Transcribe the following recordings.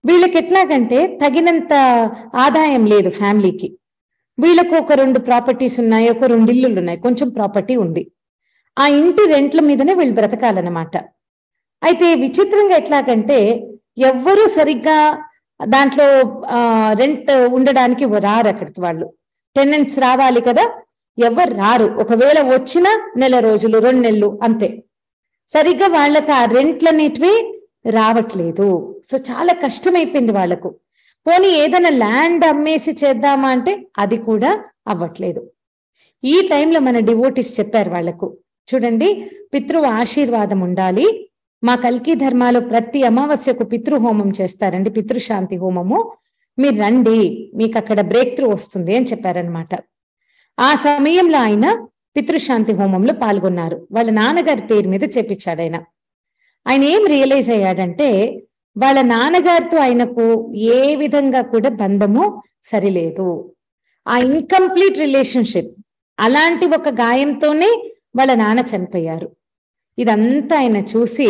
వీళ్ళకి ఎట్లాగంటే తగినంత ఆదాయం లేదు ఫ్యామిలీకి. వీళ్ళకు ఒక 2 ప్రాపర్టీస్ ఉన్నాయి, ఒక 2 ఇల్లులు ఉన్నాయి, కొంచెం ప్రాపర్టీ ఉంది. ఆ ఇంటి రెంట్ల మీదనే వీళ్ళు బ్రతకాలన్నమాట. అయితే విచిత్రంగా ఎట్లాగంటే ఎవ్వరూ సరిగ్గా దాంట్లో రెంట్ ఉండడానికి రారు అక్కడికి వాళ్ళు. టెనెంట్స్ రావాలి కదా, ఎవరు రారు. ఒకవేళ వచ్చినా నెల రోజులు 2 నెలలు అంతే. సరిగ్గా వాళ్ళకి ఆ రెంట్లనేటివి రావట్లేదు. సో చాలా కష్టమైపోయింది వాళ్లకు. పోనీ ఏదైనా ల్యాండ్ అమ్మేసి చేద్దామా అంటే అది కూడా అవ్వట్లేదు. ఈ టైంలో మన డివోటీస్ చెప్పారు వాళ్లకు, చూడండి పితృ ఆశీర్వాదం ఉండాలి. మా కల్కి ధర్మాలో ప్రతి అమావాస్యకు పితృహోమం చేస్తారండి, పితృశాంతి హోమము. మీరు రండి, మీకు అక్కడ బ్రేక్ త్రూ వస్తుంది అని చెప్పారనమాట. ఆ సమయంలో ఆయన పితృశాంతి హోమంలో పాల్గొన్నారు. వాళ్ళ నాన్నగారి పేరు మీద చేపించాడు ఆయన. ఆయన ఏం రియలైజ్ అయ్యాడంటే వాళ్ళ నాన్నగారితో ఆయనకు ఏ విధంగా కూడా బంధము సరిలేదు. ఆ ఇన్కంప్లీట్ రిలేషన్షిప్, అలాంటి ఒక గాయంతోనే వాళ్ళ నాన్న చనిపోయారు. ఇదంతా ఆయన చూసి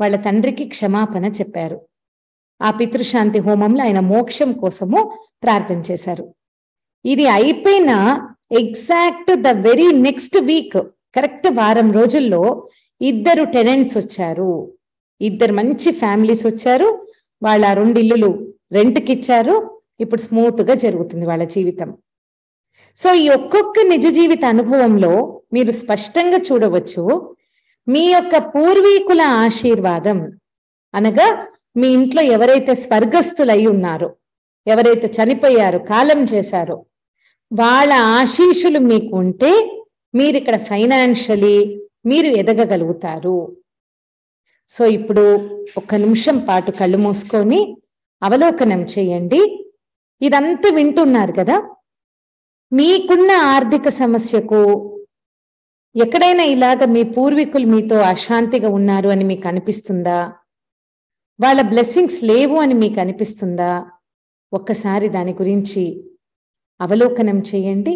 వాళ్ళ తండ్రికి క్షమాపణ చెప్పారు. ఆ పితృశాంతి హోమంలో ఆయన మోక్షం కోసము ప్రార్థన చేశారు. ఇది అయిపోయిన exact the very next week, correct వారం రోజుల్లో 2 టెనెంట్స్ వచ్చారు. 2 మంచి ఫ్యామిలీస్ వచ్చారు. వాళ్ళ 2 ఇల్లులు రెంట్కి ఇచ్చారు. ఇప్పుడు స్మూత్ గా జరుగుతుంది వాళ్ళ జీవితం. సో ఈ ఒక్కొక్క నిజ జీవిత అనుభవంలో మీరు స్పష్టంగా చూడవచ్చు, మీ యొక్క పూర్వీకుల ఆశీర్వాదం అనగా మీ ఇంట్లో ఎవరైతే స్వర్గస్థులై ఉన్నారో, ఎవరైతే చనిపోయారో, కాలం చేశారో, వాళ్ళ ఆశీస్సులు మీకు ఉంటే మీరు ఇక్కడ ఫైనాన్షియలీ మీరు ఎదగగలుగుతారు. సో ఇప్పుడు 1 నిమిషం పాటు కళ్ళు మూసుకొని అవలోకనం చేయండి. ఇదంతా వింటున్నారు కదా, మీకున్న ఆర్థిక సమస్యకు ఎక్కడైనా ఇలాగ మీ పూర్వీకులు మీతో అశాంతిగా ఉన్నారు అని మీకు అనిపిస్తుందా? వాళ్ళ బ్లెస్సింగ్స్ లేవు అని మీకు అనిపిస్తుందా? ఒక్కసారి దాని గురించి అవలోకనం చేయండి.